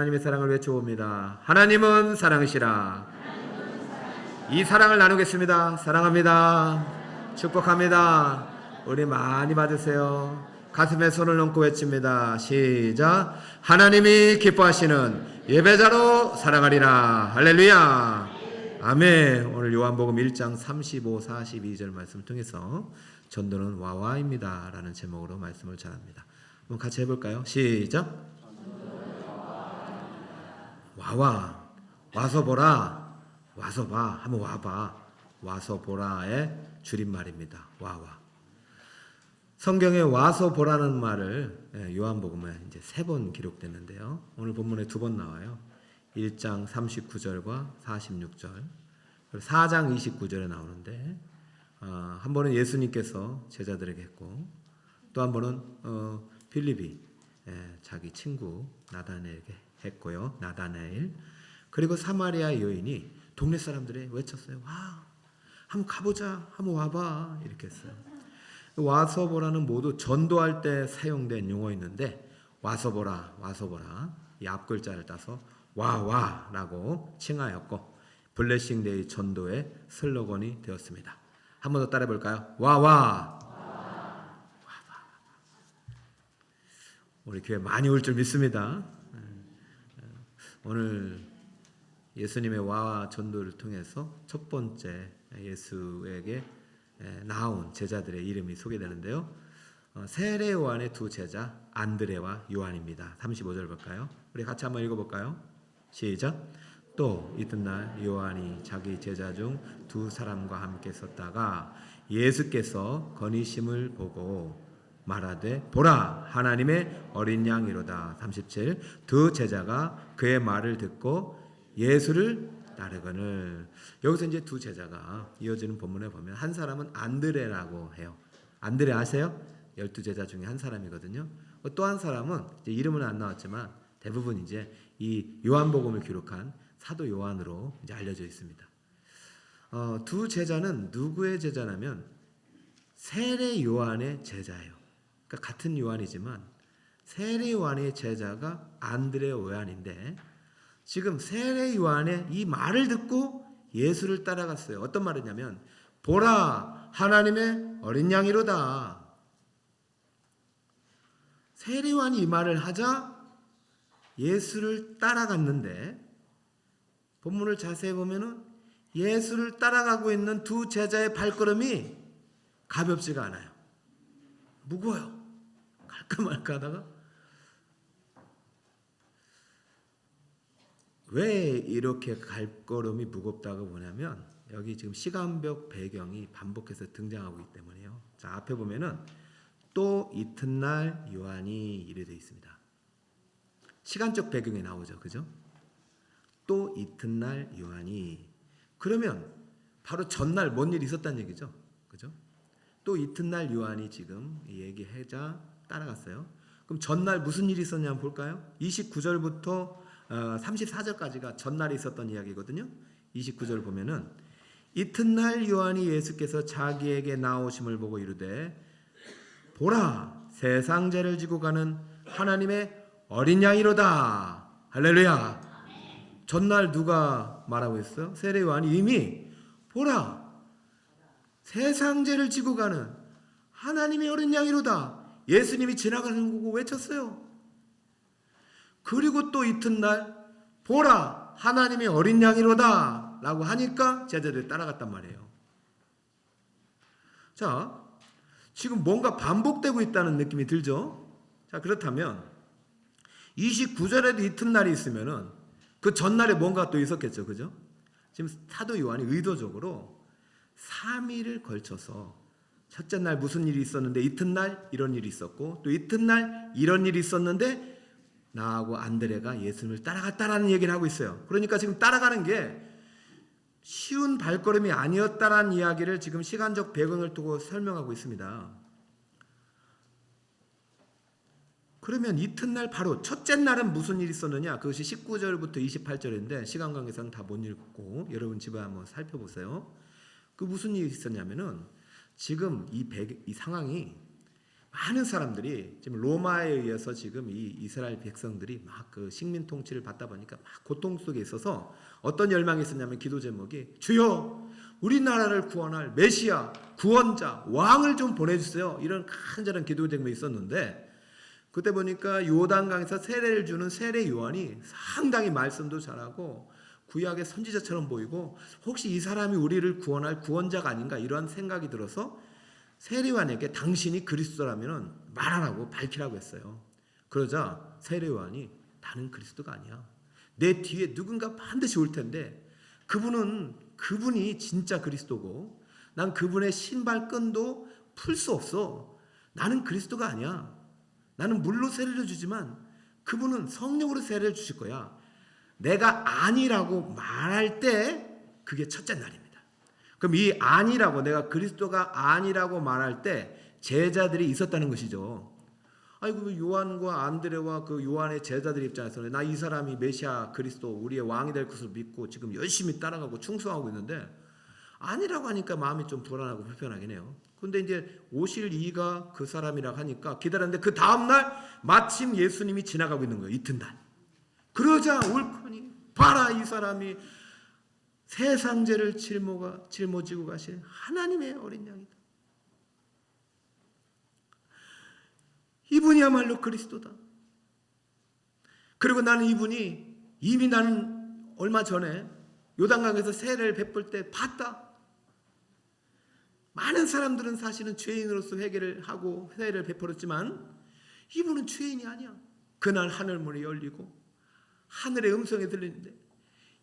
하나님의 사랑을 외쳐봅니다. 하나님은 사랑이시라. 이 사랑을 나누겠습니다. 사랑합니다. 축복합니다. 우리 많이 받으세요. 가슴에 손을 얹고 외칩니다. 시작. 하나님이 기뻐하시는 예배자로 살아가리라. 할렐루야. 아멘. 오늘 요한복음 1장 35, 42절 말씀을 통해서 전도는 와와입니다 라는 제목으로 말씀을 전합니다. 한번 같이 해볼까요? 시작. 와와, 와서 보라, 와서 봐, 한번 와봐. 와서 보라의 줄임말입니다. 와와. 성경에 와서 보라는 말을 요한복음에 이제 3번 기록됐는데요. 오늘 본문에 2번 나와요. 1장 39절과 46절, 그리고 4장 29절에 나오는데 한 번은 예수님께서 제자들에게 했고, 또 한 번은 빌립이 자기 친구 나다나엘에게 했고요. 나다나엘. 그리고 사마리아 여인이 동네 사람들이 외쳤어요. 와, 한번 가보자, 한번 와봐, 이렇게 했어요. 와서 보라는 모두 전도할 때 사용된 용어였는데, 와서 보라, 와서 보라, 이 앞글자를 따서 와와라고 칭하였고, 블레싱데이 전도의 슬로건이 되었습니다. 한 번 더 따라해 볼까요? 와와. 우리 교회 많이 올 줄 믿습니다. 오늘 예수님의 와와 전도를 통해서 첫 번째 예수에게 나온 제자들의 이름이 소개되는데요. 세례 요한의 두 제자 안드레와 요한입니다. 35절 볼까요? 우리 같이 한번 읽어볼까요? 시작. 또 이튿날 요한이 자기 제자 중 2사람과 함께 섰다가 예수께서 건의심을 보고 말하되 보라 하나님의 어린 양이로다. 37. 두 제자가 그의 말을 듣고 예수를 따르거늘. 여기서 이제 두 제자가 이어지는 본문에 보면 한 사람은 안드레라고 해요. 안드레 아세요? 12제자 중에 한 사람이거든요. 또 한 사람은 이제 이름은 안 나왔지만 대부분 이제 이 요한복음을 기록한 사도 요한으로 이제 알려져 있습니다. 두 제자는 누구의 제자냐면 세례 요한의 제자예요. 그러니까 같은 요한이지만 세례 요한의 제자가 안드레 요한인데, 지금 세례 요한의 이 말을 듣고 예수를 따라갔어요. 어떤 말이냐면 보라 하나님의 어린 양이로다. 세례 요한이 이 말을 하자 예수를 따라갔는데, 본문을 자세히 보면은 예수를 따라가고 있는 두 제자의 발걸음이 가볍지가 않아요. 무거워요. 갈까 말까 하다가. 왜 이렇게 발걸음이 무겁다고 보냐면 여기 지금 시간적 배경이 반복해서 등장하고 있기 때문이에요. 자, 앞에 보면은 또 이튿날 요한이 이래 되어 있습니다. 시간적 배경이 나오죠. 그죠? 또 이튿날 요한이. 그러면 바로 전날 뭔 일이 있었다는 얘기죠. 그죠? 또 이튿날 요한이 지금 얘기하자 따라갔어요. 그럼 전날 무슨 일이 있었냐 한번 볼까요? 29절부터 34절까지가 전날에 있었던 이야기거든요. 29절 보면은 이튿날 요한이 예수께서 자기에게 나오심을 보고 이르되 보라 세상 죄를 지고 가는 하나님의 어린 양이로다. 할렐루야. 전날 누가 말하고 있어요? 세례 요한이 이미 보라 세상 죄를 지고 가는 하나님의 어린 양이로다. 예수님이 지나가는 거고 외쳤어요. 그리고 또 이튿날 보라 하나님의 어린 양이로다 라고 하니까 제자들이 따라갔단 말이에요. 자, 지금 뭔가 반복되고 있다는 느낌이 들죠? 자, 그렇다면 29절에도 이튿날이 있으면은 그 전날에 뭔가 또 있었겠죠. 그죠? 지금 사도 요한이 의도적으로 3일을 걸쳐서 첫째 날 무슨 일이 있었는데 이튿날 이런 일이 있었고, 또 이튿날 이런 일이 있었는데 나하고 안드레가 예수님을 따라갔다라는 얘기를 하고 있어요. 그러니까 지금 따라가는 게 쉬운 발걸음이 아니었다라는 이야기를 지금 시간적 배경을 두고 설명하고 있습니다. 그러면 이튿날 바로 첫째 날은 무슨 일이 있었느냐? 그것이 19절부터 28절인데 시간 관계상 다 못 읽고 여러분 집에 한번 살펴보세요. 그 무슨 일이 있었냐면은 지금 이 상황이 많은 사람들이 지금 로마에 의해서 지금 이 이스라엘 백성들이 막 그 식민 통치를 받다 보니까 막 고통 속에 있어서 어떤 열망이 있었냐면 기도 제목이 주여 우리나라를 구원할 메시아, 구원자, 왕을 좀 보내주세요. 이런 간절한 기도 제목이 있었는데 그때 보니까 요단강에서 세례를 주는 세례 요한이 상당히 말씀도 잘하고 구약의 선지자처럼 보이고 혹시 이 사람이 우리를 구원할 구원자가 아닌가 이러한 생각이 들어서 세례요한에게 당신이 그리스도라면 말하라고 밝히라고 했어요. 그러자 세례요한이 나는 그리스도가 아니야. 내 뒤에 누군가 반드시 올 텐데 그분이 진짜 그리스도고 난 그분의 신발끈도 풀 수 없어. 나는 그리스도가 아니야. 나는 물로 세례를 주지만 그분은 성령으로 세례를 주실 거야. 내가 아니라고 말할 때 그게 첫째 날입니다. 그럼 이 아니라고 내가 그리스도가 아니라고 말할 때 제자들이 있었다는 것이죠. 아이고 요한과 안드레와 그 요한의 제자들 입장에서는 나 이 사람이 메시아 그리스도 우리의 왕이 될 것을 믿고 지금 열심히 따라가고 충성하고 있는데 아니라고 하니까 마음이 좀 불안하고 불편하긴 해요. 근데 이제 오실 이가 그 사람이라고 하니까 기다렸는데 그 다음날 마침 예수님이 지나가고 있는 거예요. 이튿날. 그러자 울커니 봐라 이 사람이 세상 죄를 짊어지고 가신 하나님의 어린 양이다. 이분이야말로 그리스도다. 그리고 나는 이분이 나는 얼마 전에 요단강에서 세례를 베풀 때 봤다. 많은 사람들은 사실은 죄인으로서 회개를 하고 세례를 베풀었지만 이분은 죄인이 아니야. 그날 하늘문이 열리고 하늘의 음성이 들리는데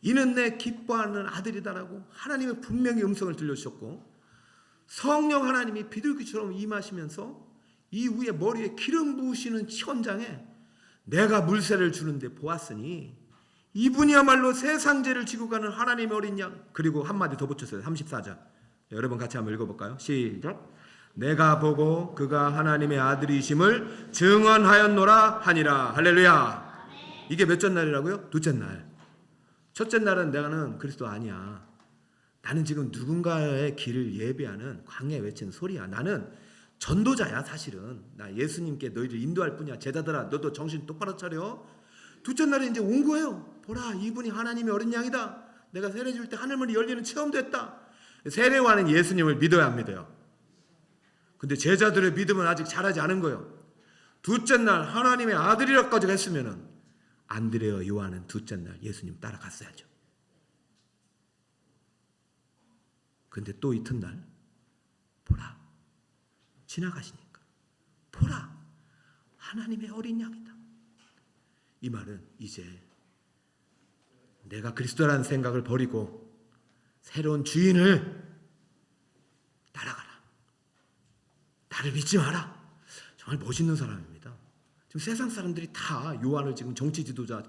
이는 내 기뻐하는 아들이다라고 하나님의 분명히 음성을 들려주셨고 성령 하나님이 비둘기처럼 임하시면서 이 위에 머리에 기름 부으시는 현장에 내가 물세를 주는데 보았으니 이분이야말로 세상 죄를 지고 가는 하나님의 어린 양. 그리고 한마디 더 붙였어요. 34절 여러분 같이 한번 읽어볼까요? 시작. 내가 보고 그가 하나님의 아들이심을 증언하였노라 하니라. 할렐루야. 이게 몇째 날이라고요? 둘째 날. 첫째 날은 나는 그리스도 아니야. 나는 지금 누군가의 길을 예비하는 광야에 외치는 소리야. 나는 전도자야 사실은. 나 예수님께 너희를 인도할 뿐이야. 제자들아 너도 정신 똑바로 차려. 둘째 날에 이제 온 거예요. 보라 이분이 하나님의 어린 양이다. 내가 세례 줄 때 하늘문이 열리는 체험도 했다. 세례와는 예수님을 믿어야 합니다. 근데 제자들의 믿음은 아직 자라지 않은 거예요. 둘째 날 하나님의 아들이라까지 했으면은 안드레와 요한은 둘째 날 예수님 따라갔어야죠. 근데 또 이튿날 보라 지나가시니까 보라 하나님의 어린 양이다. 이 말은 이제 내가 그리스도라는 생각을 버리고 새로운 주인을 따라가라. 나를 믿지 마라. 정말 멋있는 사람입니다. 지금 세상 사람들이 다 요한을 지금 정치 지도자,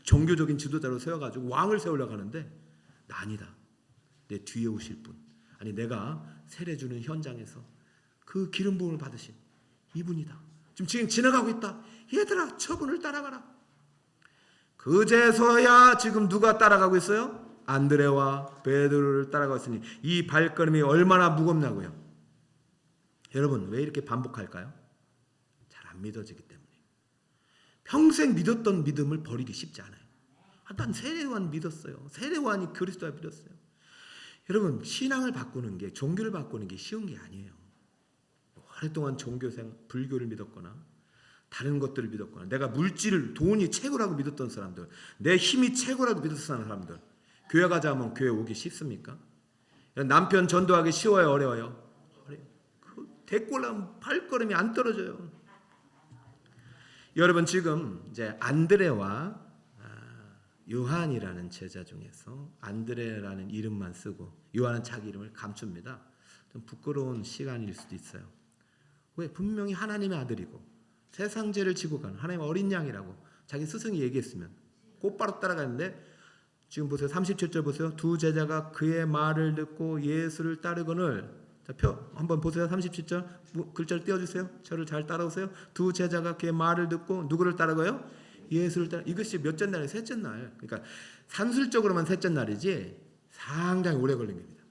종교적인 지도자로 세워가지고 왕을 세우려고 하는데 나 아니다. 내 뒤에 오실 분. 아니 내가 세례 주는 현장에서 그 기름 부음을 받으신 이분이다. 지금 지나가고 있다. 얘들아 저분을 따라가라. 그제서야 지금 누가 따라가고 있어요? 안드레와 베드로를 따라가고 있으니 이 발걸음이 얼마나 무겁냐고요. 여러분 왜 이렇게 반복할까요? 잘 안 믿어지기 때문에. 평생 믿었던 믿음을 버리기 쉽지 않아요. 난 세례요한 믿었어요. 세례요한이 그리스도를 믿었어요. 여러분 신앙을 바꾸는 게 종교를 바꾸는 게 쉬운 게 아니에요. 오랫동안 종교생 불교를 믿었거나 다른 것들을 믿었거나 내가 물질을 돈이 최고라고 믿었던 사람들 내 힘이 최고라고 믿었던 사람들 교회 가자 하면 교회 오기 쉽습니까? 남편 전도하기 쉬워요 어려워요? 어려워요. 그 대꼴랑 발걸음이 안 떨어져요. 여러분 지금 이제 안드레와 요한이라는 제자 중에서 안드레라는 이름만 쓰고 요한은 자기 이름을 감춥니다. 좀 부끄러운 시간일 수도 있어요. 왜? 분명히 하나님의 아들이고 세상 죄를 지고 가는 하나님의 어린 양이라고 자기 스승이 얘기했으면 곧바로 따라가는데 지금 보세요. 37절 보세요. 두 제자가 그의 말을 듣고 예수를 따르거늘. 자, 표 한번 보세요. 37절 글자를 띄워주세요. 저를 잘 따라오세요. 두 제자가 그의 말을 듣고 누구를 따르고요? 예수를 따라. 이것이 몇째 날이에요? 셋째 날. 그러니까 산술적으로만 셋째 날이지 상당히 오래 걸린 겁니다.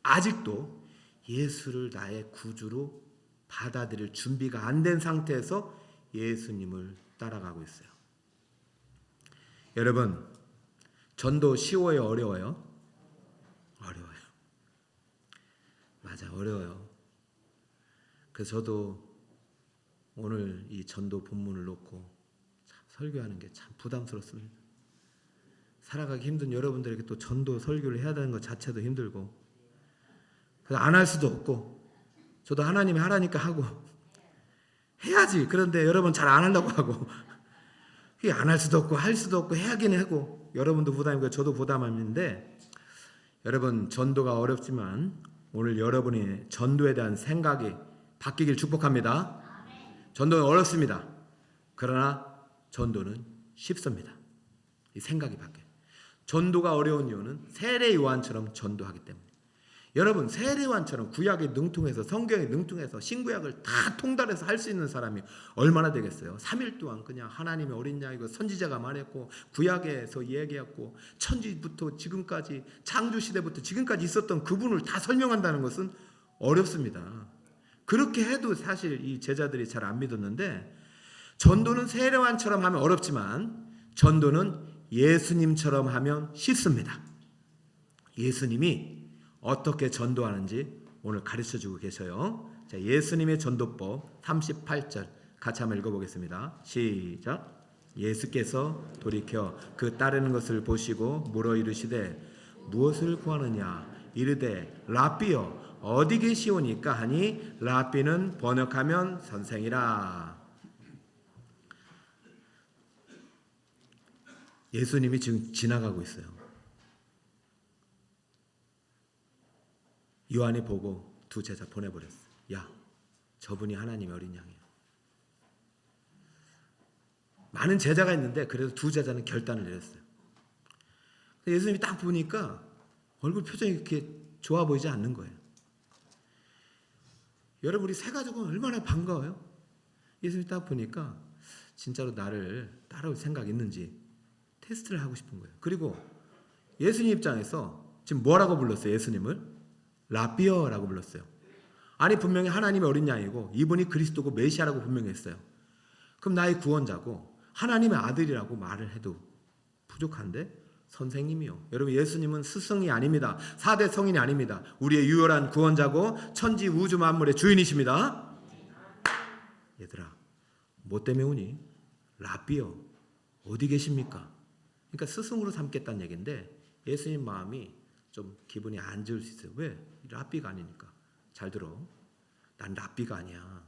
아직도 예수를 나의 구주로 받아들일 준비가 안 된 상태에서 예수님을 따라가고 있어요. 여러분, 전도 쉬워요, 어려워요? 어려워요. 맞아, 어려워요. 그래서 저도 오늘 이 전도 본문을 놓고 참 설교하는 게 참 부담스럽습니다. 살아가기 힘든 여러분들에게 또 전도 설교를 해야 되는 것 자체도 힘들고, 그래서 안 할 수도 없고, 저도 하나님이 하라니까 하고 해야지. 그런데 여러분 잘 안 하려고 하고 그게 안 할 수도 없고 할 수도 없고 해야긴 하고, 여러분도 부담이고 저도 부담인데, 여러분 전도가 어렵지만 오늘 여러분이 전도에 대한 생각이 바뀌길 축복합니다. 전도는 어렵습니다. 그러나 전도는 쉽습니다. 이 생각이 바뀌어요. 전도가 어려운 이유는 세례 요한처럼 전도하기 때문에. 여러분, 세례 요한처럼 구약에 능통해서 성경에 능통해서 신구약을 다 통달해서 할 수 있는 사람이 얼마나 되겠어요? 3일 동안 그냥 하나님의 어린 양이고 선지자가 말했고 구약에서 얘기했고 천지부터 지금까지 창조시대부터 지금까지 있었던 그분을 다 설명한다는 것은 어렵습니다. 그렇게 해도 사실 이 제자들이 잘 안 믿었는데, 전도는 세례 요한처럼 하면 어렵지만 전도는 예수님처럼 하면 쉽습니다. 예수님이 어떻게 전도하는지 오늘 가르쳐주고 계셔요. 자, 예수님의 전도법 38절 같이 한번 읽어보겠습니다. 시작. 예수께서 돌이켜 그 따르는 것을 보시고 물어 이르시되 무엇을 구하느냐 이르되 랍비여 어디 계시오니까 하니, 랍비는 번역하면 선생이라. 예수님이 지금 지나가고 있어요. 요한이 보고 두 제자 보내버렸어요. 야, 저분이 하나님의 어린 양이에요. 많은 제자가 있는데 그래도 두 제자는 결단을 내렸어요. 예수님이 딱 보니까 얼굴 표정이 그렇게 좋아 보이지 않는 거예요. 여러분, 우리 새 가족은 얼마나 반가워요? 예수님이 딱 보니까 진짜로 나를 따라올 생각 있는지 테스트를 하고 싶은 거예요. 그리고 예수님 입장에서 지금 뭐라고 불렀어요? 예수님을 랍비어라고 불렀어요. 아니, 분명히 하나님의 어린 양이고 이분이 그리스도고 메시아라고 분명히 했어요. 그럼 나의 구원자고 하나님의 아들이라고 말을 해도 부족한데 선생님이요. 여러분, 예수님은 스승이 아닙니다. 4대 성인이 아닙니다. 우리의 유일한 구원자고 천지 우주 만물의 주인이십니다. 얘들아, 뭐 때문에 오니? 랍비요, 어디 계십니까? 그러니까 스승으로 삼겠다는 얘기인데 예수님 마음이 좀 기분이 안 좋을 수 있어요. 왜? 랍비가 아니니까. 잘 들어. 난 랍비가 아니야.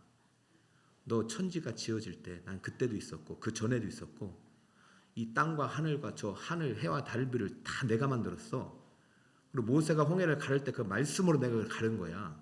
너 천지가 지어질 때 난 그때도 있었고 그 전에도 있었고 이 땅과 하늘과 저 하늘 해와 달들을 다 내가 만들었어. 그리고 모세가 홍해를 가를 때 그 말씀으로 내가 가른 거야.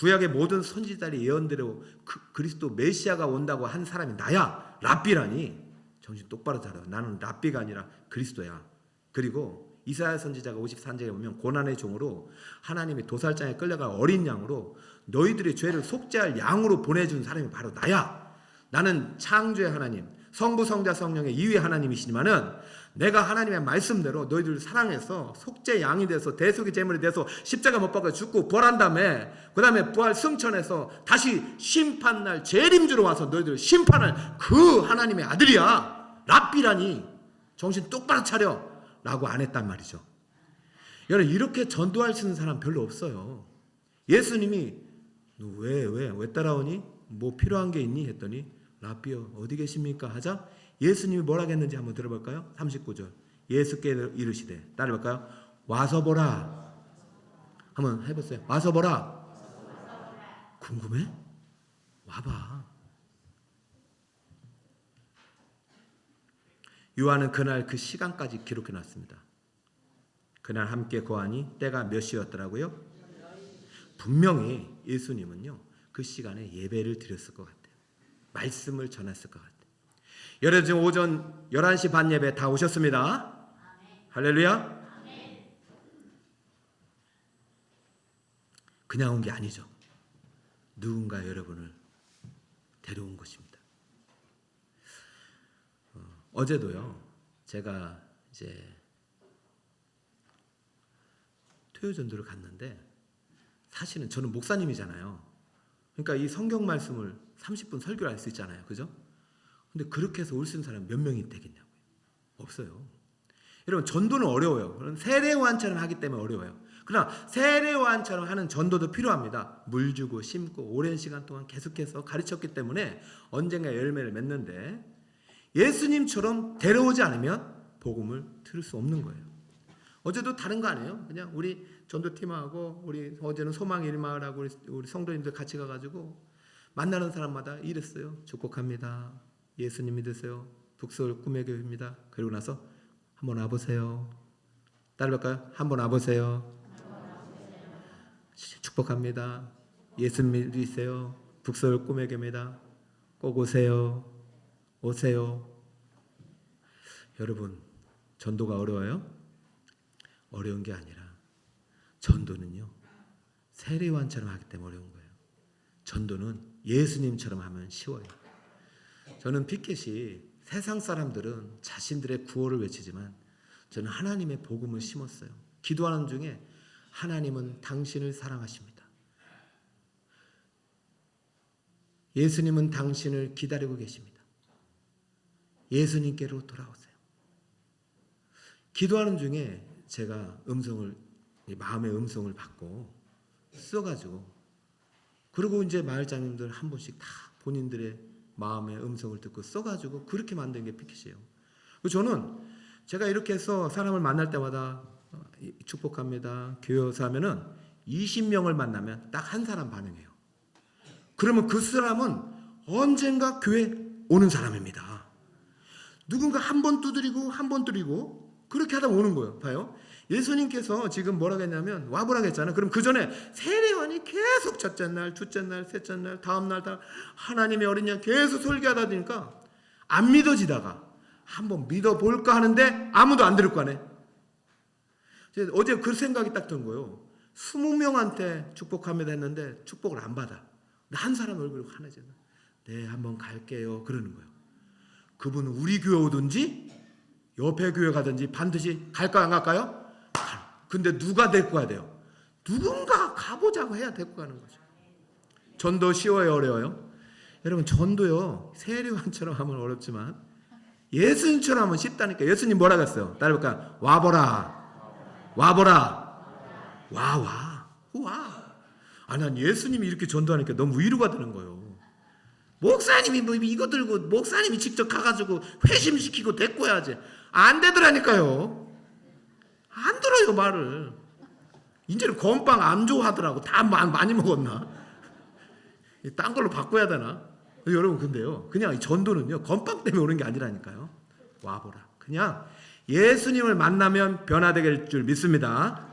구약의 모든 선지자들이 예언대로 그리스도 메시아가 온다고 한 사람이 나야. 랍비라니. 정신 똑바로 차려. 나는 랍비가 아니라 그리스도야. 그리고 이사야 선지자가 54장에 보면 고난의 종으로 하나님이 도살장에 끌려가 어린 양으로 너희들의 죄를 속죄할 양으로 보내준 사람이 바로 나야. 나는 창조의 하나님, 성부 성자 성령의 이위의 하나님이시지만은 내가 하나님의 말씀대로 너희들을 사랑해서 속죄 양이 돼서 대속의 제물이 돼서 십자가 못 박아 죽고 부활한 다음에 그 다음에 부활 승천해서 다시 심판날 재림주로 와서 너희들을 심판할 그 하나님의 아들이야. 랍비라니. 정신 똑바로 차려 라고 안 했단 말이죠. 여러분, 이렇게 전도할 수 있는 사람 별로 없어요. 예수님이 너 왜 따라오니? 뭐 필요한 게 있니? 했더니 랍비여 어디 계십니까? 하자 예수님이 뭐라 했는지 한번 들어볼까요? 39절. 예수께 이르시되, 따라해볼까요? 와서 보라. 한번 해보세요. 와서 보라. 궁금해? 와봐. 요한은 그날 그 시간까지 기록해놨습니다. 그날 함께 거하니 때가 몇 시였더라고요? 분명히 예수님은요 그 시간에 예배를 드렸을 것 같아요. 말씀을 전했을 것 같아요. 여러분, 지금 오전 11시 반 예배 다 오셨습니다. 할렐루야. 그냥 온 게 아니죠. 누군가 여러분을 데려온 것입니다. 어제도요, 제가 이제 토요 전도를 갔는데 사실은 저는 목사님이잖아요. 그러니까 이 성경 말씀을 30분 설교를 할 수 있잖아요. 그죠? 근데 그렇게 해서 올 수 있는 사람이 몇 명이 되겠냐고요. 없어요. 여러분, 전도는 어려워요. 세례요한처럼 하기 때문에 어려워요. 그러나 세례요한처럼 하는 전도도 필요합니다. 물 주고 심고 오랜 시간 동안 계속해서 가르쳤기 때문에 언젠가 열매를 맺는데, 예수님처럼 데려오지 않으면 복음을 들을 수 없는 거예요. 어제도 다른 거 아니에요? 그냥 우리 전도팀하고 우리 어제는 소망 일마을하고 우리 성도님들 같이 가가지고 만나는 사람마다 이랬어요. 축복합니다. 예수님 믿으세요. 북서울 꿈의 교회입니다. 그리고 나서 한번 와보세요. 따라할까요? 한번 와보세요. 축복합니다. 예수 믿으세요. 북서울 꿈의 교회입니다. 꼭 오세요. 오세요. 여러분, 전도가 어려워요? 어려운 게 아니라 전도는요, 세례요한처럼 하기 때문에 어려운 거예요. 전도는 예수님처럼 하면 쉬워요. 저는 피켓이 세상 사람들은 자신들의 구호를 외치지만 저는 하나님의 복음을 심었어요. 기도하는 중에 하나님은 당신을 사랑하십니다. 예수님은 당신을 기다리고 계십니다. 예수님께로 돌아오세요. 기도하는 중에 제가 마음의 음성을 받고 써가지고, 그리고 이제 마을장님들 한 분씩 다 본인들의 마음의 음성을 듣고 써가지고 그렇게 만든 게 피켓이에요. 저는 제가 이렇게 해서 사람을 만날 때마다 축복합니다. 교회 와서 하면은 20명을 만나면 딱 한 사람 반응해요. 그러면 그 사람은 언젠가 교회 오는 사람입니다. 누군가 한 번 두드리고 한 번 두드리고 그렇게 하다 오는 거예요. 봐요. 예수님께서 지금 뭐라고 했냐면 와보라고 했잖아요. 그럼 그 전에 세례요한이 계속 첫째 날, 둘째 날, 셋째 날, 다음 날 하나님의 어린 양 계속 설교하다 보니까 안 믿어지다가 한번 믿어볼까 하는데 아무도 안 들을 거 아니에요. 어제 그 생각이 딱 든 거예요. 20명한테 축복합니다 했는데 축복을 안 받아. 한 사람 얼굴이 환해져. 네, 한번 갈게요. 그러는 거예요. 그분은 우리 교회 오든지 옆에 교회 가든지 반드시 갈까요, 안 갈까요? 근데 누가 데리고 가야 돼요? 누군가 가보자고 해야 데리고 가는 거죠. 전도 쉬워요, 어려워요? 여러분, 전도요, 세례요한처럼 하면 어렵지만 예수님처럼 하면 쉽다니까. 예수님 뭐라고 했어요? 따라해볼까요? 와보라. 와보라. 와. 난 예수님이 이렇게 전도하니까 너무 위로가 되는 거예요. 목사님이 뭐 이거 들고 목사님이 직접 가가지고 회심시키고 데리고 와야지. 안 되더라니까요. 안 들어요, 말을. 이제는 건빵 안 좋아하더라고. 다 많이 먹었나? 딴 걸로 바꿔야 되나? 여러분, 근데요, 그냥 이 전도는요, 건빵 때문에 오는 게 아니라니까요. 와보라. 그냥 예수님을 만나면 변화되게 될 줄 믿습니다.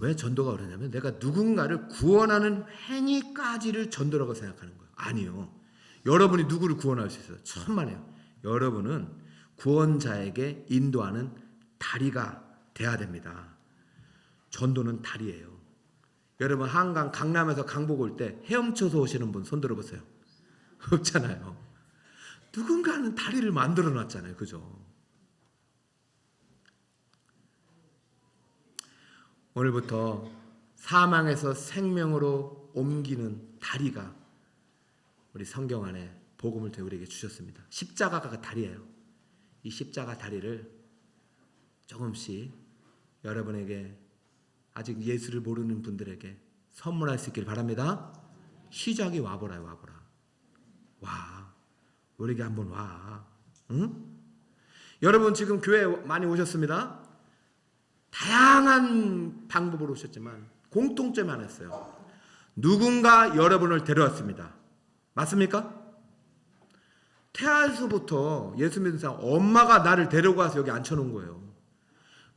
왜 전도가 어려냐면 내가 누군가를 구원하는 행위까지를 전도라고 생각하는 거예요. 아니요. 여러분이 누구를 구원할 수 있어요? 천만에요. 여러분은 구원자에게 인도하는 다리가 돼야 됩니다. 전도는 다리예요. 여러분, 한강 강남에서 강복 올 때 헤엄쳐서 오시는 분 손 들어보세요. 없잖아요. 누군가는 다리를 만들어 놨잖아요. 그죠? 오늘부터 사망에서 생명으로 옮기는 다리가 우리 성경 안에 복음을 우리에게 주셨습니다. 십자가가 다리예요. 이 십자가 다리를 조금씩 여러분에게, 아직 예수를 모르는 분들에게 선물할 수 있길 바랍니다. 시작이 와보라요. 와보라. 와. 우리에게 한번 와. 응? 여러분, 지금 교회 많이 오셨습니다. 다양한 방법으로 오셨지만 공통점이 하나 있어요. 누군가 여러분을 데려왔습니다. 맞습니까? 태아에서부터 예수 믿는 사람 엄마가 나를 데려가서 여기 앉혀놓은 거예요.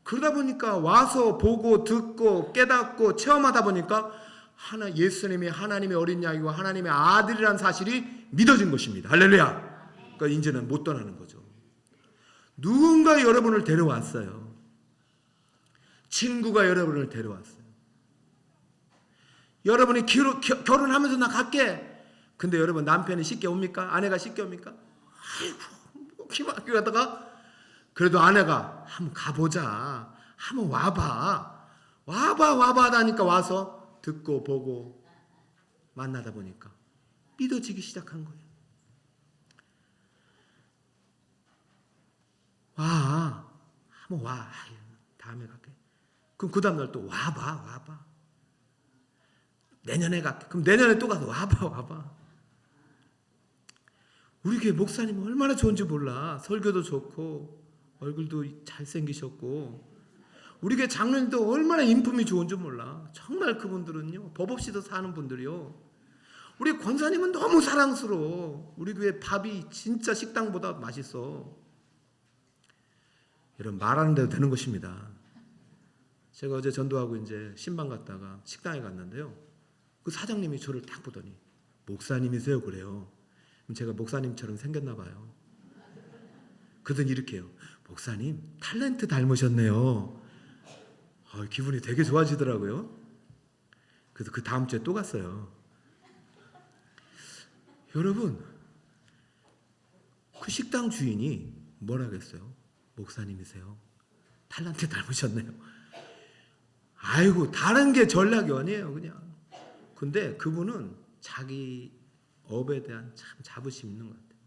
그러다 보니까 와서 보고 듣고 깨닫고 체험하다 보니까 예수님이 하나님의 어린 양이고 하나님의 아들이라는 사실이 믿어진 것입니다. 할렐루야. 그러니까 이제는 못 떠나는 거죠. 누군가 여러분을 데려왔어요. 친구가 여러분을 데려왔어요. 여러분이 결혼하면서 나 갈게. 근데 여러분, 남편이 쉽게 옵니까? 아내가 쉽게 옵니까? 아이고, 기막히게 가다가 그래도 아내가 한번 가보자. 한번 와봐 하다니까 와서 듣고 보고 만나다 보니까 믿어지기 시작한 거예요. 와, 한번 와. 다음에 갈게. 그럼 그 다음날 또 와봐. 내년에 갈게. 그럼 내년에 또 가서 와봐. 우리 교회 목사님 얼마나 좋은지 몰라. 설교도 좋고 얼굴도 잘생기셨고 우리 교회 장로님도 얼마나 인품이 좋은지 몰라. 정말 그분들은요 법 없이도 사는 분들이요. 우리 권사님은 너무 사랑스러워. 우리 교회 밥이 진짜 식당보다 맛있어. 이런 말하는 대로 되는 것입니다. 제가 어제 전도하고 이제 신방 갔다가 식당에 갔는데요. 그 사장님이 저를 딱 보더니 목사님이세요? 그래요. 그럼 제가 목사님처럼 생겼나 봐요. 그러더니 이렇게 해요. 목사님 탤런트 닮으셨네요. 기분이 되게 좋아지더라고요. 그래서 그 다음 주에 또 갔어요. 여러분 그 식당 주인이 뭐라겠어요? 목사님이세요. 탤런트 닮으셨네요. 아이고 다른 게 전략이 아니에요 그냥. 근데 그분은 자기 업에 대한 참 자부심 있는 것 같아요.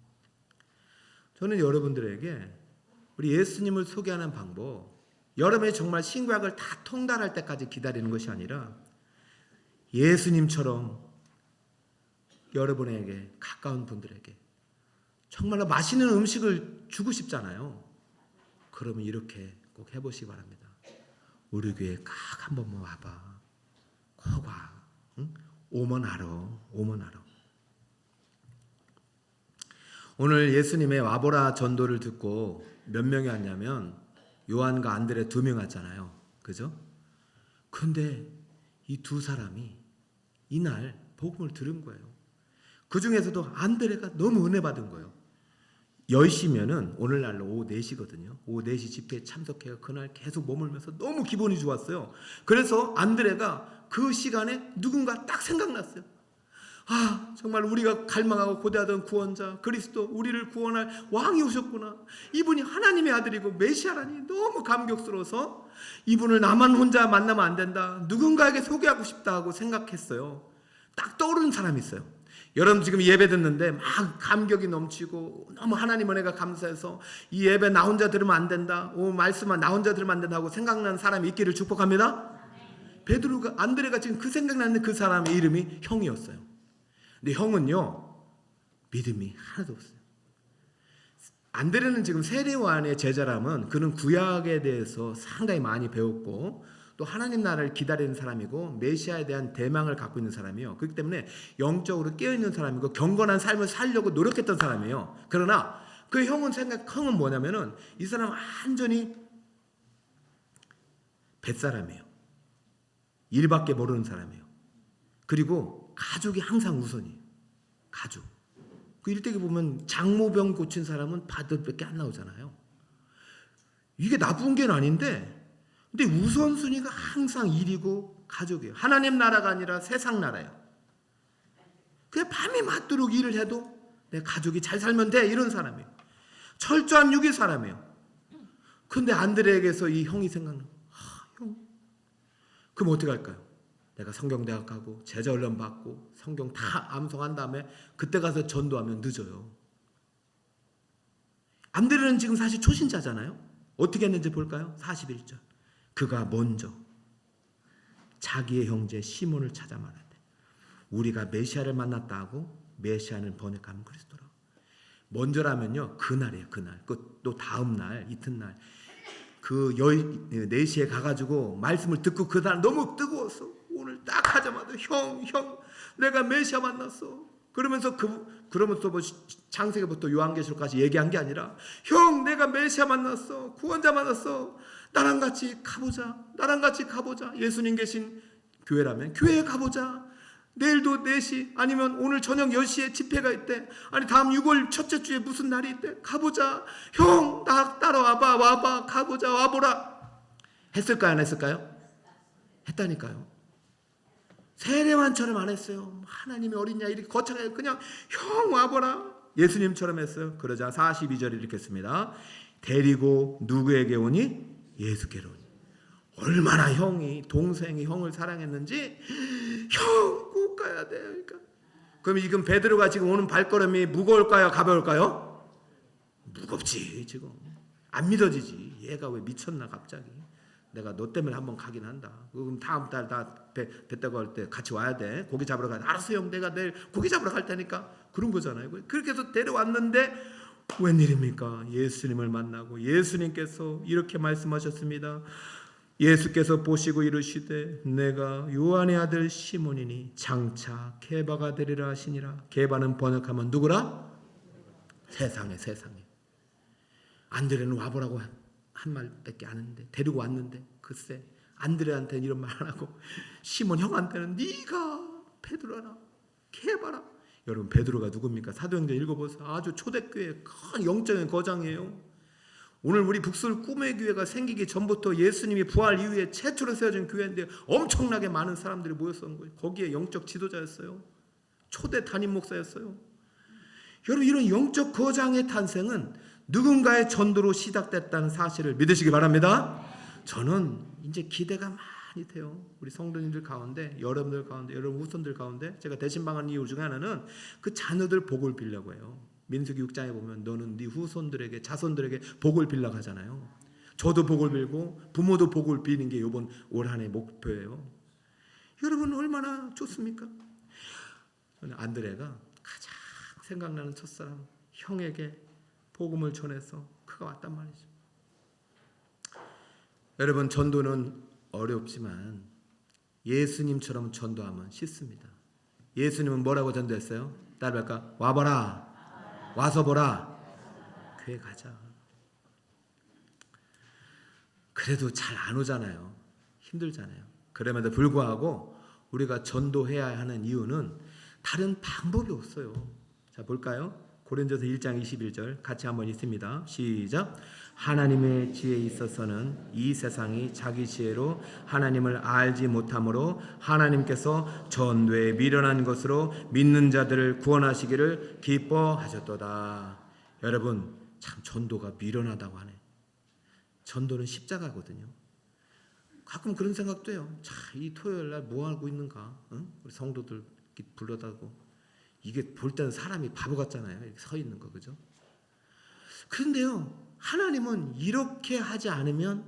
저는 여러분들에게 우리 예수님을 소개하는 방법, 여러분이 정말 신구약을 다 통달할 때까지 기다리는 것이 아니라 예수님처럼 여러분에게 가까운 분들에게 정말로 맛있는 음식을 주고 싶잖아요. 그러면 이렇게 꼭 해보시기 바랍니다. 우리 교회 꼭 한 번만 와봐. 꼭 와. 응? 오면 알아. 오늘 예수님의 와보라 전도를 듣고 몇 명이 왔냐면 요한과 안드레 2명 왔잖아요. 그죠? 그런데 이 두 사람이 이날 복음을 들은 거예요. 그 중에서도 안드레가 너무 은혜 받은 거예요. 10시면은 오늘날로 오후 4시거든요. 오후 4시 집회에 참석해서 그날 계속 머물면서 너무 기분이 좋았어요. 그래서 안드레가 그 시간에 누군가 딱 생각났어요. 정말 우리가 갈망하고 고대하던 구원자 그리스도, 우리를 구원할 왕이 오셨구나. 이분이 하나님의 아들이고 메시아라니 너무 감격스러워서 이분을 나만 혼자 만나면 안 된다. 누군가에게 소개하고 싶다 하고 생각했어요. 딱 떠오르는 사람이 있어요. 여러분 지금 예배 듣는데 막 감격이 넘치고 너무 하나님 은혜가 감사해서 이 예배 나 혼자 들으면 안 된다. 말씀만 나 혼자 들으면 안 된다고 생각나는 사람이 있기를 축복합니다. 베드로가 안드레가 지금 그 생각나는 그 사람의 이름이 형이었어요. 근데 형은요 믿음이 하나도 없어요. 안드레는 지금 세례 요한의 제자라면 그는 구약에 대해서 상당히 많이 배웠고 또 하나님 나라를 기다리는 사람이고 메시아에 대한 대망을 갖고 있는 사람이에요. 그렇기 때문에 영적으로 깨어있는 사람이고 경건한 삶을 살려고 노력했던 사람이에요. 그러나 그 형은 뭐냐면은 이 사람은 완전히 뱃사람이에요. 일밖에 모르는 사람이에요. 그리고 가족이 항상 우선이에요. 가족. 그 일대기 보면 장모병 고친 사람은 바들밖에 안 나오잖아요. 이게 나쁜 게 아닌데 근데 우선순위가 항상 일이고 가족이에요. 하나님 나라가 아니라 세상 나라예요. 그냥 밤이 맞도록 일을 해도 내 가족이 잘 살면 돼 이런 사람이에요. 철저한 유기 사람이에요. 근데 안드레에게서 이 형이 생각나. 형. 그럼 어떻게 할까요? 내가 성경대학 가고 제자 훈련 받고 성경 다 암송한 다음에 그때 가서 전도하면 늦어요. 안드레는 지금 사실 초신자잖아요. 어떻게 했는지 볼까요? 41절. 그가 먼저 자기의 형제 시몬을 찾아 말하되 우리가 메시아를 만났다 하고 메시아는 번역하면 그리스도라. 먼저라면요 그날이에요. 그날. 또 다음 날 이튿날 그 4시에 가가지고 말씀을 듣고 그날 너무 뜨거웠어. 오늘 딱 하자마자 형 내가 메시아 만났어. 그러면서 뭐 창세기부터 요한계시록까지 얘기한 게 아니라 형 내가 메시아 만났어. 구원자 만났어. 나랑 같이 가보자. 예수님 계신 교회라면 교회에 가보자. 내일도 4시 아니면 오늘 저녁 10시에 집회가 있대. 아니 다음 6월 첫째 주에 무슨 날이 있대. 가보자. 형 나 따라와봐. 가보자. 와보라. 했을까요? 안 했을까요? 했다니까요. 세례만처럼 안 했어요. 하나님의 어린 야 이렇게 거창하게 그냥 형 와보라. 예수님처럼 했어요. 그러자 42절에 이렇게 했습니다. 데리고 누구에게 오니? 예수께로 오니. 얼마나 동생이 형을 사랑했는지 형 꼭 가야 돼요. 그러니까. 그럼 지금 베드로가 지금 오는 발걸음이 무거울까요? 가벼울까요? 무겁지 지금. 안 믿어지지. 얘가 왜 미쳤나 갑자기. 내가 너 때문에 한번 가긴 한다. 그럼 다음 달 나 배 타고 갈 때 같이 와야 돼. 고기 잡으러 가야 돼. 알았어 형, 내가 내일 고기 잡으러 갈 테니까. 그런 거잖아요. 그렇게 해서 데려왔는데 웬일입니까? 예수님을 만나고 예수님께서 이렇게 말씀하셨습니다. 예수께서 보시고 이르시되 내가 요한의 아들 시몬이니 장차 게바가 되리라 하시니라. 게바는 번역하면 누구라? 세상에. 안드레는 와보라고 한 말밖에 안 했는데 데리고 왔는데 글쎄 안드레한테는 이런 말 안 하고 시몬 형한테는 네가 베드로라 게바라. 여러분 베드로가 누굽니까? 사도행전 읽어보세요. 아주 초대교회 큰 영적인 거장이에요. 오늘 우리 북서울 꿈의 교회가 생기기 전부터 예수님이 부활 이후에 최초로 세워진 교회인데 엄청나게 많은 사람들이 모였었던 거예요. 거기에 영적 지도자였어요. 초대 담임 목사였어요. 여러분 이런 영적 거장의 탄생은 누군가의 전도로 시작됐다는 사실을 믿으시기 바랍니다. 저는 이제 기대가 많이 돼요. 우리 성도님들 가운데, 여러분들 가운데, 여러분 후손들 가운데 제가 대신방한 이유 중에 하나는 그 자녀들 복을 빌려고 해요. 민수기 6장에 보면 너는 네 후손들에게 자손들에게 복을 빌려고 하잖아요. 저도 복을 빌고 부모도 복을 비는 게 이번 올 한 해 목표예요. 여러분 얼마나 좋습니까? 안드레가 가장 생각나는 첫사랑 형에게 복음을 전해서 그가 왔단 말이죠. 여러분 전도는 어렵지만 예수님처럼 전도하면 쉽습니다. 예수님은 뭐라고 전도했어요? 따라할까? 와봐라. 와서 보라. 교회 가자. 그래도 잘 안 오잖아요. 힘들잖아요. 그럼에도 불구하고 우리가 전도해야 하는 이유는 다른 방법이 없어요. 자 볼까요? 고린도서 1장 21절 같이 한번 읽습니다. 시작. 하나님의 지혜에 있어서는 이 세상이 자기 지혜로 하나님을 알지 못하므로 하나님께서 전도에 미련한 것으로 믿는 자들을 구원하시기를 기뻐하셨도다. 여러분 참 전도가 미련하다고 하네. 전도는 십자가거든요. 가끔 그런 생각도 해요. 자, 이 토요일 날 뭐 하고 있는가? 응? 우리 성도들 불러다고 이게 볼 때는 사람이 바보 같잖아요. 이렇게 서 있는 거 그죠? 그런데요 하나님은 이렇게 하지 않으면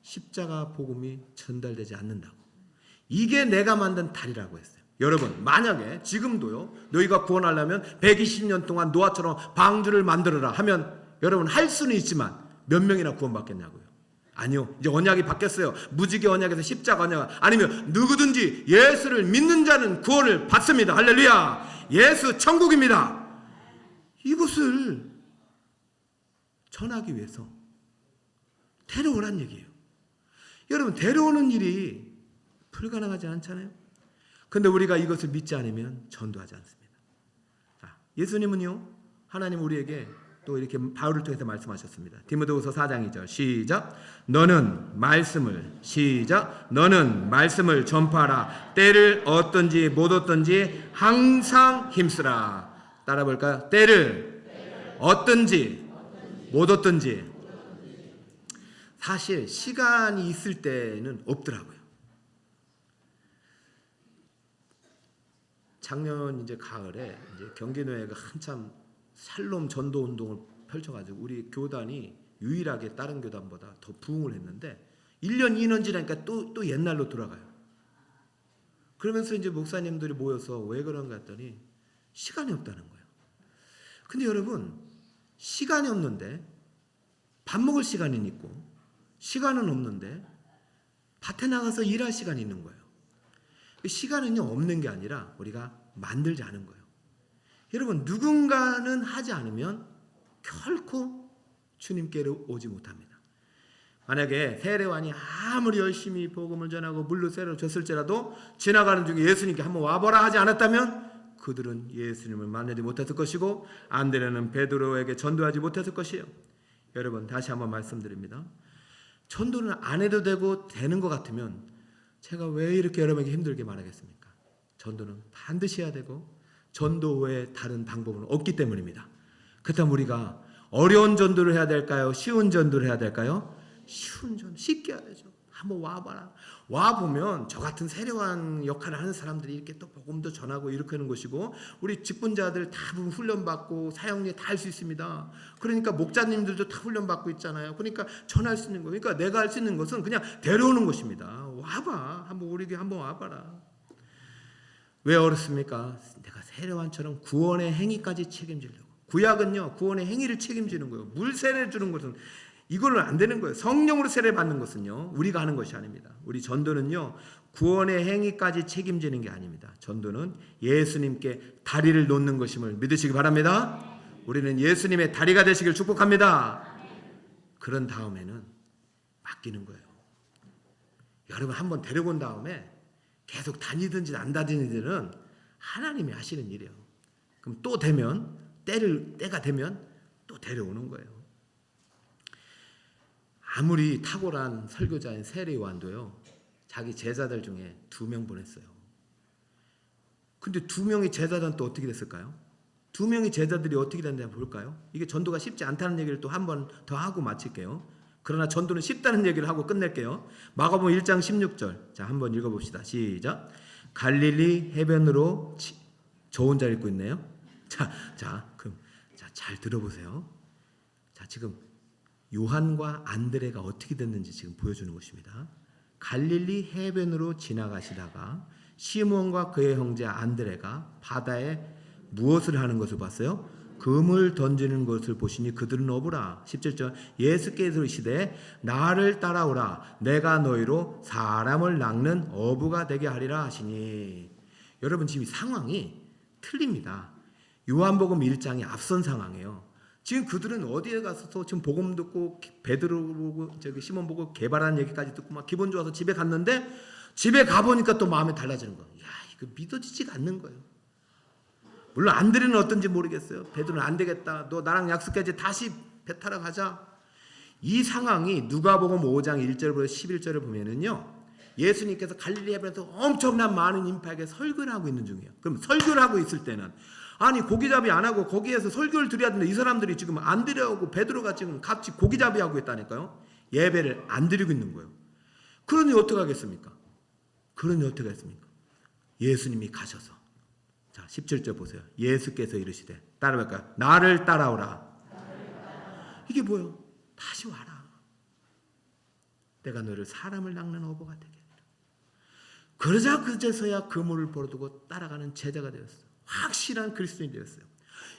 십자가 복음이 전달되지 않는다고. 이게 내가 만든 달이라고 했어요. 여러분 만약에 지금도요 너희가 구원하려면 120년 동안 노아처럼 방주를 만들어라 하면 여러분 할 수는 있지만 몇 명이나 구원받겠냐고요. 아니요. 이제 언약이 바뀌었어요. 무지개 언약에서 십자가 언약. 아니면 누구든지 예수를 믿는 자는 구원을 받습니다. 할렐루야. 예수 천국입니다. 이것을 전하기 위해서 데려오란 얘기예요. 여러분 데려오는 일이 불가능하지 않잖아요. 그런데 우리가 이것을 믿지 않으면 전도하지 않습니다. 자, 예수님은요 하나님 우리에게 또 이렇게 바울을 통해서 말씀하셨습니다. 디모데후서 4장 2절 시작. 너는 말씀을 시작. 너는 말씀을 전파하라. 때를 얻든지 못 얻든지 항상 힘쓰라. 따라 볼까요? 때를 얻든지 못 얻든지. 사실 시간이 있을 때는 없더라고요. 작년 이제 가을에 이제 경기노회가 한참 샬롬 전도 운동을 펼쳐가지고 우리 교단이 유일하게 다른 교단보다 더 부흥을 했는데 1년 2년 지나니까 또 옛날로 돌아가요. 그러면서 이제 목사님들이 모여서 왜 그런가 했더니 시간이 없다는 거예요. 근데 여러분 시간이 없는데 밥 먹을 시간은 있고 시간은 없는데 밭에 나가서 일할 시간이 있는 거예요. 시간은요 없는 게 아니라 우리가 만들지 않은 거예요. 여러분 누군가는 하지 않으면 결코 주님께로 오지 못합니다. 만약에 세례요한이 아무리 열심히 복음을 전하고 물로 세례를 줬을지라도 지나가는 중에 예수님께 한번 와보라 하지 않았다면 그들은 예수님을 만나지 못했을 것이고 안드레는 베드로에게 전도하지 못했을 것이에요. 여러분 다시 한번 말씀드립니다. 전도는 안 해도 되는 것 같으면 제가 왜 이렇게 여러분에게 힘들게 말하겠습니까? 전도는 반드시 해야 되고 전도 외에 다른 방법은 없기 때문입니다. 그렇다면 우리가 어려운 전도를 해야 될까요? 쉬운 전도를 해야 될까요? 쉬운 전도, 쉽게 해야 되죠. 한번 와봐라. 와보면 저 같은 세례원 역할을 하는 사람들이 이렇게 또 복음도 전하고 이렇게 하는 것이고, 우리 직분자들 다 훈련받고 사역일 다 할 수 있습니다. 그러니까 목자님들도 다 훈련받고 있잖아요. 그러니까 전할 수 있는 거. 그러니까 내가 할 수 있는 것은 그냥 데려오는 것입니다. 와봐. 한번 우리 교회 한번 와봐라. 왜 어렵습니까? 내가 세례원처럼 구원의 행위까지 책임지려고. 구약은요, 구원의 행위를 책임지는 거예요. 물 세례를 주는 것은 이거는 안 되는 거예요. 성령으로 세례 받는 것은요, 우리가 하는 것이 아닙니다. 우리 전도는요, 구원의 행위까지 책임지는 게 아닙니다. 전도는 예수님께 다리를 놓는 것임을 믿으시기 바랍니다. 우리는 예수님의 다리가 되시길 축복합니다. 그런 다음에는 맡기는 거예요. 여러분 한번 데려온 다음에 계속 다니든지 안 다니든지는 하나님이 하시는 일이에요. 그럼 또 되면 때가 되면 또 데려오는 거예요. 아무리 탁월한 설교자인 세례요한도요, 자기 제자들 중에 2명 보냈어요. 근데 2명의 제자들은 또 어떻게 됐을까요? 2명의 제자들이 어떻게 됐는지 볼까요? 이게 전도가 쉽지 않다는 얘기를 또 한 번 더 하고 마칠게요. 그러나 전도는 쉽다는 얘기를 하고 끝낼게요. 마가복음 1장 16절. 자, 한번 읽어봅시다. 시작. 갈릴리 해변으로 저 혼자 읽고 있네요. 그럼 잘 들어보세요. 자, 지금 요한과 안드레가 어떻게 됐는지 지금 보여주는 것입니다. 갈릴리 해변으로 지나가시다가 시몬과 그의 형제 안드레가 바다에 무엇을 하는 것을 봤어요? 금을 던지는 것을 보시니 그들은 어부라. 17절. 예수께서 이르시되 나를 따라오라. 내가 너희로 사람을 낚는 어부가 되게 하리라 하시니. 여러분 지금 이 상황이 틀립니다. 요한복음 1장이 앞선 상황이에요. 지금 그들은 어디에 가서 지금 복음 듣고 베드로 보고 시몬 보고 개발하는 얘기까지 듣고 막 기분 좋아서 집에 갔는데, 집에 가보니까 또 마음이 달라지는 거예요. 야, 이거 믿어지지가 않는 거예요. 물론 안드레는 어떤지 모르겠어요. 베드로는 안 되겠다. 너 나랑 약속해야지. 다시 배 타러 가자. 이 상황이 누가복음 5장 1절부터 11절을 보면은요, 예수님께서 갈릴리 해변에서 엄청난 많은 인파에게 설교를 하고 있는 중이에요. 그럼 설교를 하고 있을 때는 아니 고기잡이 안 하고 거기에서 설교를 드려야 되는데 이 사람들이 지금 안드레하고 베드로가 지금 같이 고기잡이 하고 있다니까요. 예배를 안 드리고 있는 거예요. 그러니 어떻게 하겠습니까? 예수님이 가셔서, 자 17절 보세요. 예수께서 이르시되 따라갈까요? 나를 따라오라. 이게 뭐예요? 다시 와라. 내가 너를 사람을 낚는 어부가 되게 하리라. 그러자 그제서야 그물을 버려두고 따라가는 제자가 되었어요. 확실한 그리스도인이 되었어요.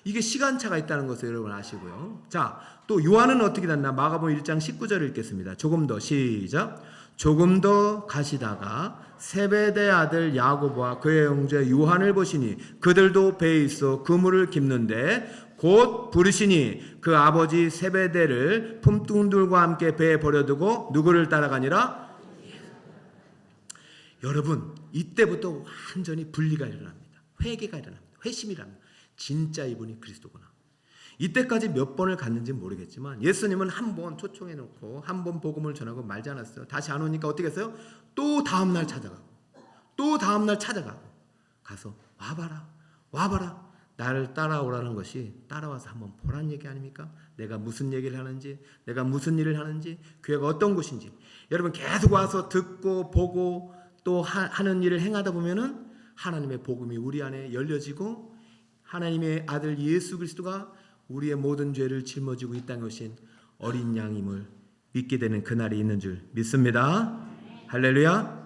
이게 시간차가 있다는 것을 여러분 아시고요. 자, 또 요한은 어떻게 됐나? 마가복음 1장 19절을 읽겠습니다. 조금 더 시작. 조금 더 가시다가 세베대 아들 야고보와 그의 형제 요한을 보시니 그들도 배에 있어 그물을 깁는데 곧 부르시니 그 아버지 세베대를 품꾼들과 함께 배에 버려두고 누구를 따라가니라? 여러분 이때부터 완전히 분리가 일어납니다. 회개가 일어납니다. 회심이 일어납니다. 진짜 이분이 그리스도구나. 이때까지 몇 번을 갔는지 모르겠지만 예수님은 한 번 초청해 놓고 한 번 복음을 전하고 말지 않았어요. 다시 안 오니까 어떻게 했어요? 또 다음날 찾아가고 가서 와봐라. 나를 따라오라는 것이 따라와서 한번 보라는 얘기 아닙니까? 내가 무슨 얘기를 하는지, 내가 무슨 일을 하는지, 교회가 어떤 곳인지. 여러분 계속 와서 듣고 보고 또 하는 일을 행하다 보면은 하나님의 복음이 우리 안에 열려지고 하나님의 아들 예수 그리스도가 우리의 모든 죄를 짊어지고 이 땅에 오신 어린 양임을 믿게 되는 그날이 있는 줄 믿습니다. 할렐루야.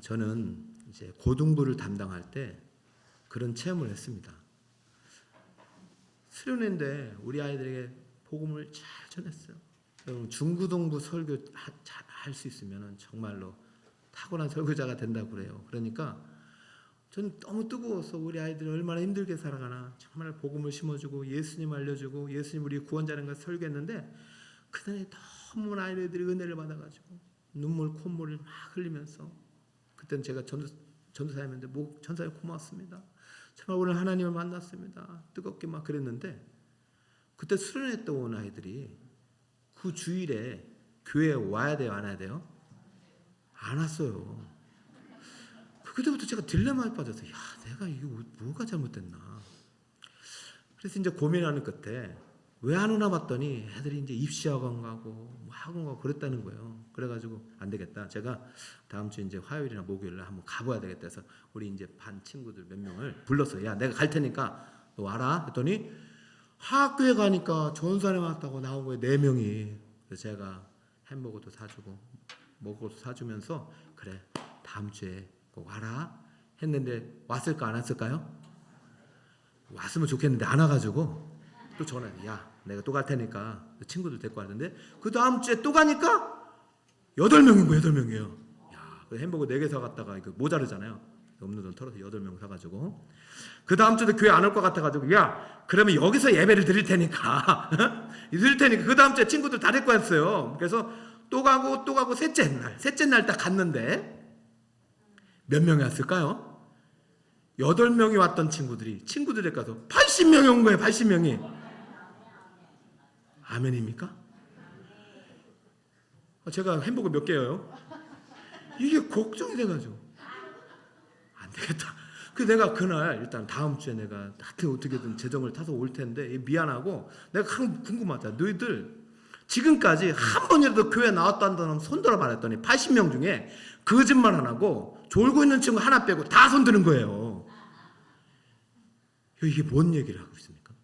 저는 이제 고등부를 담당할 때 그런 체험을 했습니다. 수련회인데 우리 아이들에게 복음을 잘 전했어요. 여러분 중고등부 설교 잘 할 수 있으면 정말로 탁월한 설교자가 된다고 그래요. 그러니까 저는 너무 뜨거워서 우리 아이들이 얼마나 힘들게 살아가나 정말 복음을 심어주고 예수님 알려주고 예수님 우리 구원자라는 걸 설교했는데 그날에 너무 아이들이 은혜를 받아가지고 눈물 콧물을 막 흘리면서 그때는 제가 전도사였는데 전사님 고맙습니다. 정말 오늘 하나님을 만났습니다. 뜨겁게 막 그랬는데 그때 수련회 때 온 아이들이 그 주일에 교회에 와야 돼요? 안 와야 돼요? 안 왔어요. 그때부터 제가 딜레마에 빠져서 내가 이거 뭐가 잘못됐나. 그래서 이제 고민하는 끝에 왜 안 오나 봤더니 애들이 이제 입시학원 가고 뭐 학원 가고 그랬다는 거예요. 그래가지고 안 되겠다. 제가 다음 주 이제 화요일이나 목요일에 한번 가봐야 되겠다 해서 우리 이제 반 친구들 몇 명을 불렀어요. 야, 내가 갈 테니까 너 와라. 했더니 학교에 가니까 전산에 왔다고 나온 거예요. 4명이. 그래서 제가 햄버거도 사주고 먹어도 사주면서 그래 다음 주에 꼭 와라 했는데 왔을까 안 왔을까요? 왔으면 좋겠는데 안 와가지고 또 전화해. 야, 내가 또 갈 테니까 친구들 데리고 왔는데 그 다음 주에 또 가니까 8명인 거예요. 8명이에요. 야, 햄버거 4개 사갔다가 이거 모자르잖아요. 없는 돈 털어서 8명 사가지고 그 다음 주도 교회 안 올 것 같아가지고 야, 그러면 여기서 예배를 드릴 테니까 그 다음 주에 친구들 다 데리고 왔어요. 그래서 또 가고 셋째 날 딱 갔는데 몇 명이 왔을까요? 8명이 왔던 친구들이 가서 80명이 온 거예요. 80명이. 아멘입니까? 제가 햄버거 몇 개예요? 이게 걱정이 돼가지고 안 되겠다. 그래서 내가 그날 일단 다음 주에 내가 어떻게든 재정을 타서 올 텐데 미안하고 내가 궁금하다. 너희들 지금까지 한 번이라도 교회 나왔다는 사람 손들어 말했더니 80명 중에 거짓말 안 하고 졸고 있는 친구 하나 빼고 다 손드는 거예요. 이게 뭔 얘기를 하고 있습니까?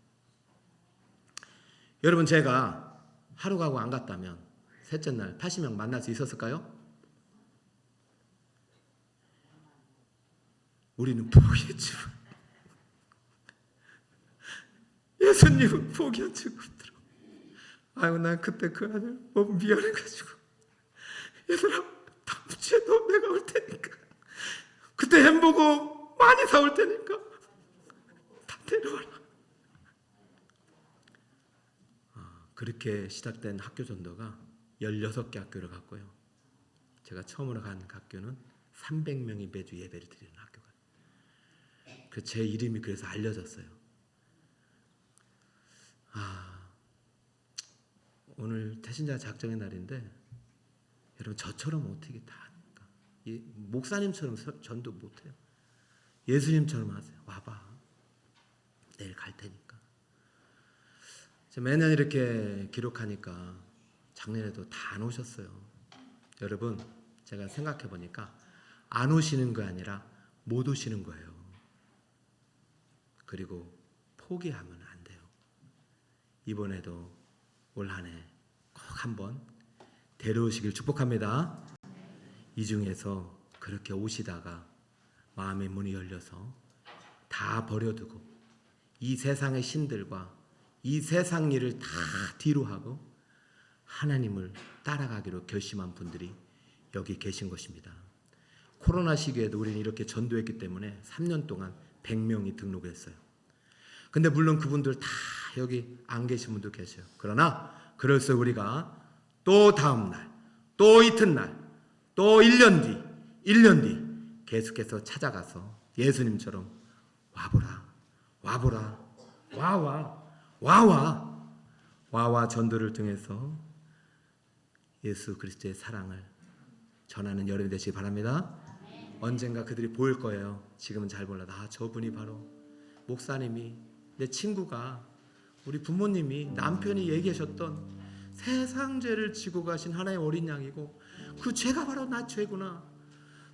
여러분, 제가 하루 가고 안 갔다면 셋째 날 80명 만날 수 있었을까요? 우리는 포기했죠. 예수님은 포기하지 못하더라. 아유, 난 그때 그 아들 너무 미안해가지고 얘들아 다음 주에도 내가 올 테니까 그때 햄버거 많이 사올 테니까 다 데려와라. 그렇게 시작된 학교 전도가 16개 학교를 갔고요. 제가 처음으로 간 학교는 300명이 매주 예배를 드리는 학교가. 제 이름이 그래서 알려졌어요. 오늘 태신자 작정의 날인데 여러분 저처럼 어떻게 다 합니까? 목사님처럼 전도 못해요. 예수님처럼 하세요. 와봐. 내일 갈 테니까. 매년 이렇게 기록하니까 작년에도 다 안 오셨어요. 여러분, 제가 생각해 보니까 안 오시는 거 아니라 못 오시는 거예요. 그리고 포기하면 안 돼요. 이번에도 올 한 해 꼭 한번 데려오시길 축복합니다. 이 중에서 그렇게 오시다가 마음의 문이 열려서 다 버려두고 이 세상의 신들과 이 세상 일을 다 뒤로 하고 하나님을 따라가기로 결심한 분들이 여기 계신 것입니다. 코로나 시기에도 우리는 이렇게 전도했기 때문에 3년 동안 100명이 등록을 했어요. 근데 물론 그분들 다 여기 안 계신 분도 계세요. 그러나 그래서 우리가 또 다음 날, 또 이튿날, 또 1년 뒤 계속해서 찾아가서 예수님처럼 와보라, 와와 전도를 통해서 예수 그리스도의 사랑을 전하는 여러분이 되시기 바랍니다. 언젠가 그들이 보일 거예요. 지금은 잘 몰라도 저분이 바로 목사님이, 내 친구가, 우리 부모님이, 남편이 얘기하셨던 세상 죄를 지고 가신 하나의 어린 양이고 그 죄가 바로 나 죄구나.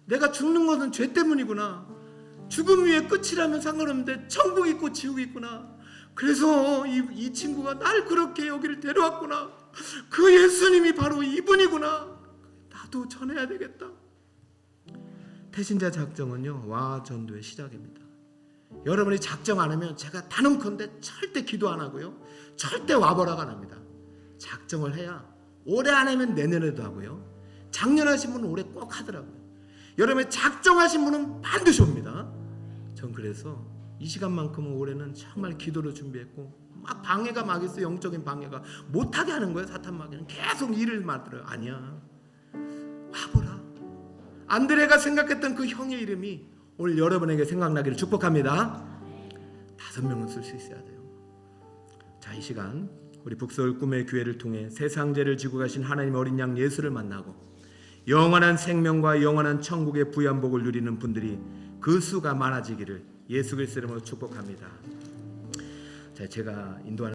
내가 죽는 것은 죄 때문이구나. 죽음 위에 끝이라면 상관없는데 천국 있고 지옥이 있구나. 그래서 이 친구가 날 그렇게 여기를 데려왔구나. 그 예수님이 바로 이분이구나. 나도 전해야 되겠다. 태신자 작정은요, 와 전도의 시작입니다. 여러분이 작정 안 하면 제가 단언컨대 절대 기도 안 하고요, 절대 와보라가 안 합니다. 작정을 해야 올해 안 하면 내년에도 하고요, 작년 하신 분은 올해 꼭 하더라고요. 여러분이 작정하신 분은 반드시 옵니다. 전 그래서 이 시간만큼은 올해는 정말 기도로 준비했고, 막 방해가 막 있어요. 영적인 방해가 못하게 하는 거예요. 사탄 마귀는 계속 일을 만들어요. 아니야, 와보라. 안드레가 생각했던 그 형의 이름이 오늘 여러분에게 생각나기를 축복합니다. 5명은 쓸 수 있어야 돼요. 자, 이 시간 우리 북서울 꿈의 교회를 통해 세상 죄를 지고 가신 하나님의 어린 양 예수를 만나고 영원한 생명과 영원한 천국의 부유한 복을 누리는 분들이 그 수가 많아지기를 예수 그리스도 이름으로 축복합니다. 자, 제가 인도하는